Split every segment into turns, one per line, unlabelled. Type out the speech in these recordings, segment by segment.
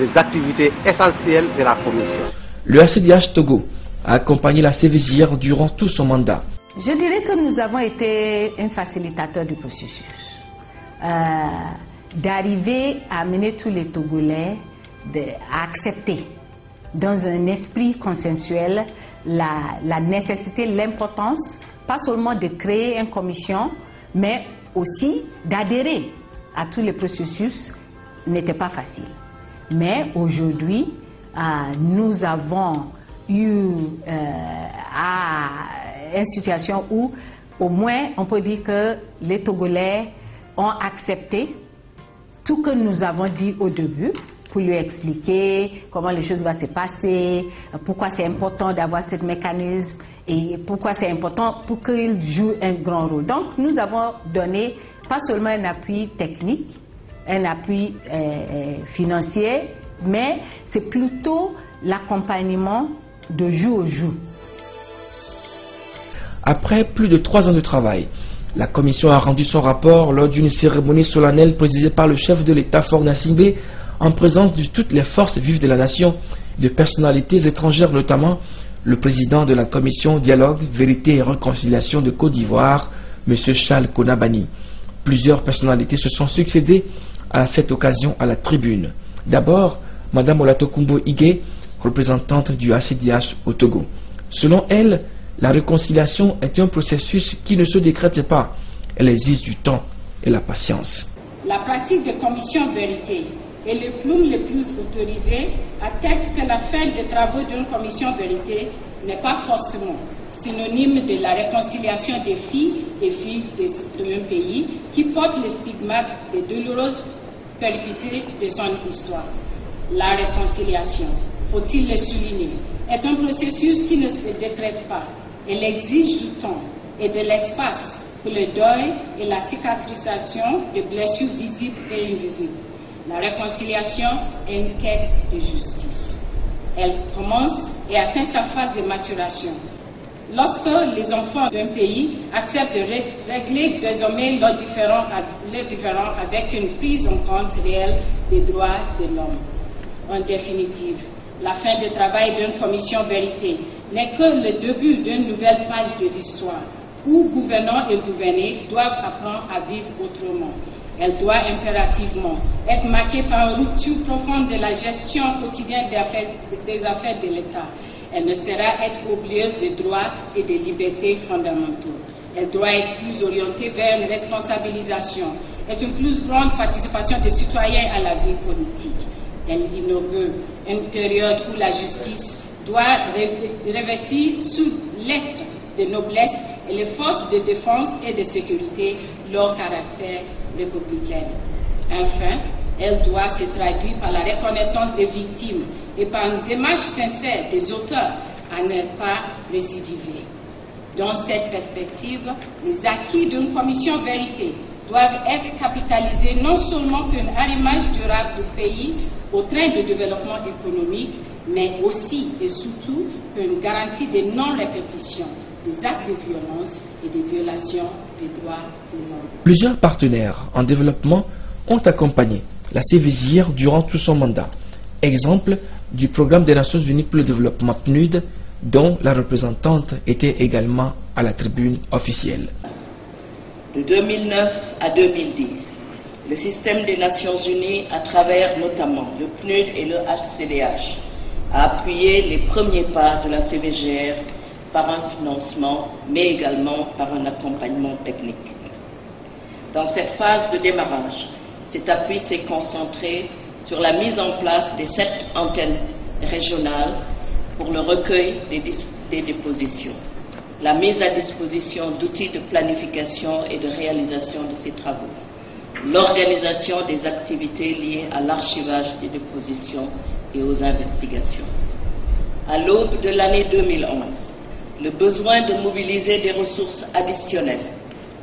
des activités essentielles de la Commission.
Le ACDH Togo a accompagné la CVJR durant tout son mandat.
Je dirais que nous avons été un facilitateur du processus. D'arriver à amener tous les Togolais à accepter dans un esprit consensuel la nécessité, l'importance, pas seulement de créer une commission, mais aussi d'adhérer à tous les processus n'était pas facile. Mais aujourd'hui, nous avons eu une situation où au moins on peut dire que les Togolais ont accepté tout que nous avons dit au début pour lui expliquer comment les choses vont se passer, pourquoi c'est important d'avoir ce mécanisme et pourquoi c'est important pour qu'il joue un grand rôle. Donc nous avons donné pas seulement un appui technique, un appui financier, mais c'est plutôt l'accompagnement de jour au jour.
Après plus de 3 ans de travail, la commission a rendu son rapport lors d'une cérémonie solennelle présidée par le chef de l'État Faure Gnassingbé en présence de toutes les forces vives de la nation, de personnalités étrangères notamment le président de la commission Dialogue, Vérité et Réconciliation de Côte d'Ivoire, M. Charles Konabani. Plusieurs personnalités se sont succédées à cette occasion à la tribune. D'abord, Mme Olatokumbo Ige, représentante du ACDH au Togo. Selon elle, la réconciliation est un processus qui ne se décrète pas. Elle exige du temps et la patience.
La pratique de commission vérité et les plumes les plus autorisées attestent que la fin des travaux d'une commission vérité n'est pas forcément synonyme de la réconciliation des filles et filles de même pays qui portent le stigmate des douloureuses péripéties de son histoire. La réconciliation, faut-il le souligner, est un processus qui ne se décrète pas. Elle exige du temps et de l'espace pour le deuil et la cicatrisation de blessures visibles et invisibles. La réconciliation est une quête de justice. Elle commence et atteint sa phase de maturation lorsque les enfants d'un pays acceptent de régler désormais leurs différends avec une prise en compte réelle des droits de l'homme. En définitive, la fin du travail d'une commission vérité n'est que le début d'une nouvelle page de l'histoire où gouvernants et gouvernés doivent apprendre à vivre autrement. Elle doit impérativement être marquée par une rupture profonde de la gestion quotidienne des affaires de l'État. Elle ne saura être oublieuse des droits et des libertés fondamentaux. Elle doit être plus orientée vers une responsabilisation et une plus grande participation des citoyens à la vie politique. Elle inaugure une période où la justice doit revêtir sous l'être de noblesse et les forces de défense et de sécurité leur caractère républicain. Enfin, elle doit se traduire par la reconnaissance des victimes et par une démarche sincère des auteurs à ne pas récidiver. Dans cette perspective, les acquis d'une commission vérité doivent être capitalisés non seulement pour un arrimage durable du pays au train de développement économique, mais aussi et surtout pour une garantie de non-répétition des actes de violence et des violations des droits de l'homme.
Plusieurs partenaires en développement ont accompagné la CVJR durant tout son mandat. Exemple du programme des Nations Unies pour le développement PNUD, dont la représentante était également à la tribune officielle.
De 2009 à 2010, le système des Nations Unies, à travers notamment le PNUD et le HCDH, a appuyé les premiers pas de la CVJR par un financement, mais également par un accompagnement technique. Dans cette phase de démarrage, cet appui s'est concentré sur la mise en place des 7 antennes régionales pour le recueil des dépositions, la mise à disposition d'outils de planification et de réalisation de ces travaux, l'organisation des activités liées à l'archivage des dépositions et aux investigations. À l'aube de l'année 2011, le besoin de mobiliser des ressources additionnelles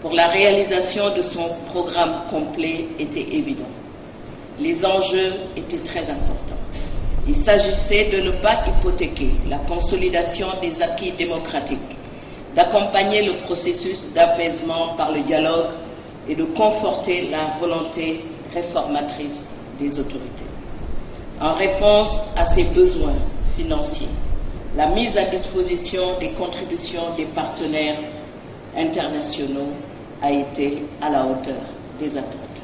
pour la réalisation de son programme complet était évident. Les enjeux étaient très importants. Il s'agissait de ne pas hypothéquer la consolidation des acquis démocratiques, d'accompagner le processus d'apaisement par le dialogue et de conforter la volonté réformatrice des autorités. En réponse à ces besoins financiers, la mise à disposition des contributions des partenaires internationaux a été à la hauteur des attentes.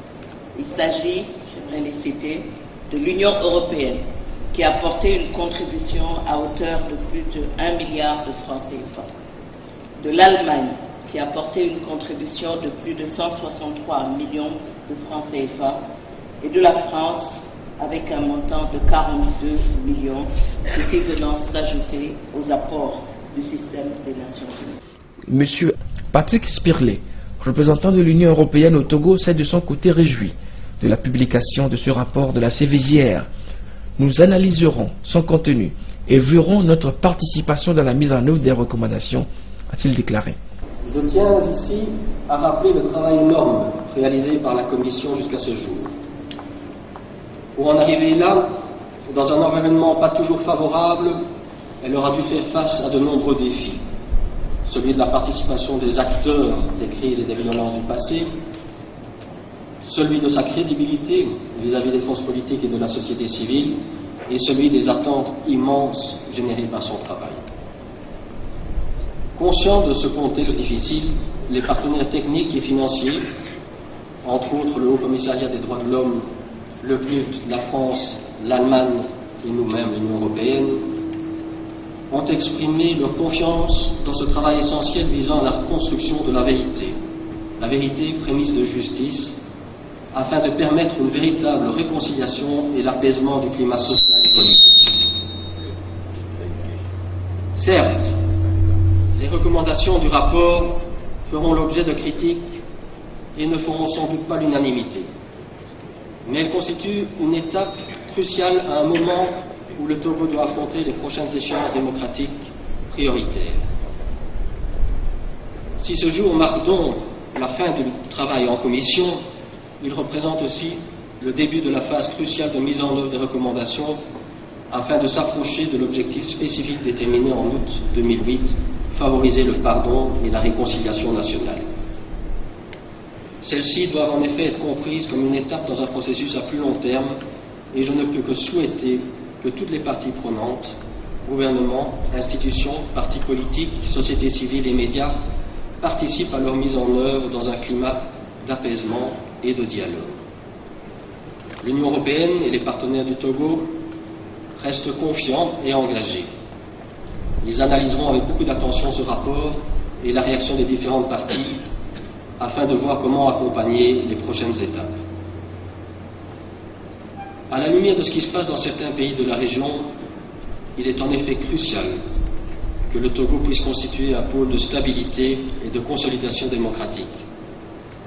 Il s'agit, j'aimerais les citer, de l'Union européenne qui a apporté une contribution à hauteur de plus de 1 milliard de francs CFA, de l'Allemagne qui a apporté une contribution de plus de 163 millions de francs CFA et de la France avec un montant de 42 millions, ceci venant s'ajouter aux apports du système des Nations Unies.
Monsieur Patrick Spirley, représentant de l'Union européenne au Togo, s'est de son côté réjoui de la publication de ce rapport de la CVJR. Nous analyserons son contenu et verrons notre participation dans la mise en œuvre des recommandations, a-t-il déclaré.
Je tiens ici à rappeler le travail énorme réalisé par la Commission jusqu'à ce jour. Pour en arriver là, dans un environnement pas toujours favorable, elle aura dû faire face à de nombreux défis. Celui de la participation des acteurs des crises et des violences du passé, celui de sa crédibilité vis-à-vis des forces politiques et de la société civile, et celui des attentes immenses générées par son travail. Conscients de ce contexte difficile, les partenaires techniques et financiers, entre autres le Haut Commissariat des droits de l'homme, le PNUD, la France, l'Allemagne et nous-mêmes, l'Union européenne, ont exprimé leur confiance dans ce travail essentiel visant à la construction de la vérité prémisse de justice, afin de permettre une véritable réconciliation et l'apaisement du climat social et politique. Certes, les recommandations du rapport feront l'objet de critiques et ne feront sans doute pas l'unanimité. Mais elles constituent une étape cruciale à un moment où le Togo doit affronter les prochaines échéances démocratiques prioritaires. Si ce jour marque donc la fin du travail en commission, il représente aussi le début de la phase cruciale de mise en œuvre des recommandations afin de s'approcher de l'objectif spécifique déterminé en août 2008, favoriser le pardon et la réconciliation nationale. Celles-ci doivent en effet être comprises comme une étape dans un processus à plus long terme et je ne peux que souhaiter que toutes les parties prenantes, gouvernements, institutions, partis politiques, société civile et médias, participent à leur mise en œuvre dans un climat d'apaisement et de dialogue. L'Union européenne et les partenaires du Togo restent confiants et engagés. Ils analyseront avec beaucoup d'attention ce rapport et la réaction des différentes parties afin de voir comment accompagner les prochaines étapes. À la lumière de ce qui se passe dans certains pays de la région, il est en effet crucial que le Togo puisse constituer un pôle de stabilité et de consolidation démocratique.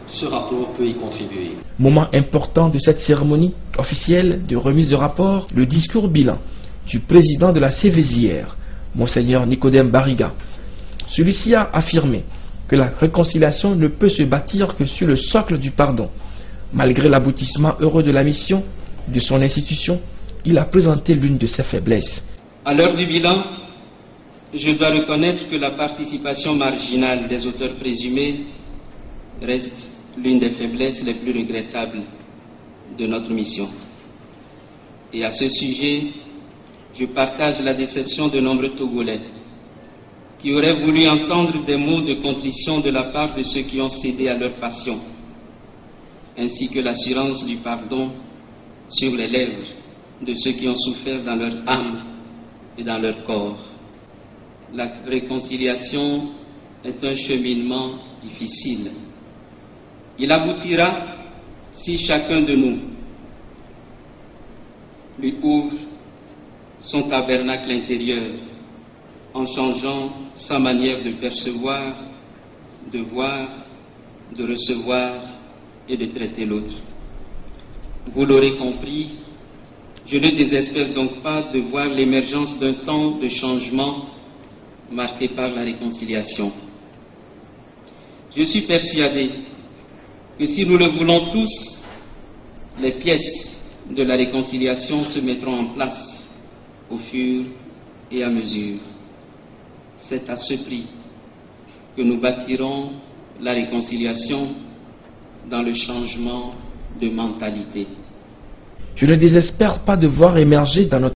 Ce rapport peut y contribuer.
Moment important de cette cérémonie officielle de remise de rapport, le discours bilan du président de la CVJR, Monseigneur Nicodème Bariga. Celui-ci a affirmé que la réconciliation ne peut se bâtir que sur le socle du pardon. Malgré l'aboutissement heureux de la mission de son institution, il a présenté l'une de ses faiblesses.
À l'heure du bilan, je dois reconnaître que la participation marginale des auteurs présumés reste l'une des faiblesses les plus regrettables de notre mission. Et à ce sujet, je partage la déception de nombreux Togolais qui auraient voulu entendre des mots de contrition de la part de ceux qui ont cédé à leur passion, ainsi que l'assurance du pardon sur les lèvres de ceux qui ont souffert dans leur âme et dans leur corps. La réconciliation est un cheminement difficile. Il aboutira si chacun de nous lui ouvre son tabernacle intérieur en changeant sa manière de percevoir, de voir, de recevoir et de traiter l'autre. Vous l'aurez compris, je ne désespère donc pas de voir l'émergence d'un temps de changement marqué par la réconciliation. Je suis persuadé que si nous le voulons tous, les pièces de la réconciliation se mettront en place au fur et à mesure. C'est à ce prix que nous bâtirons la réconciliation dans le changement de mentalité.
Je ne désespère pas de voir émerger dans notre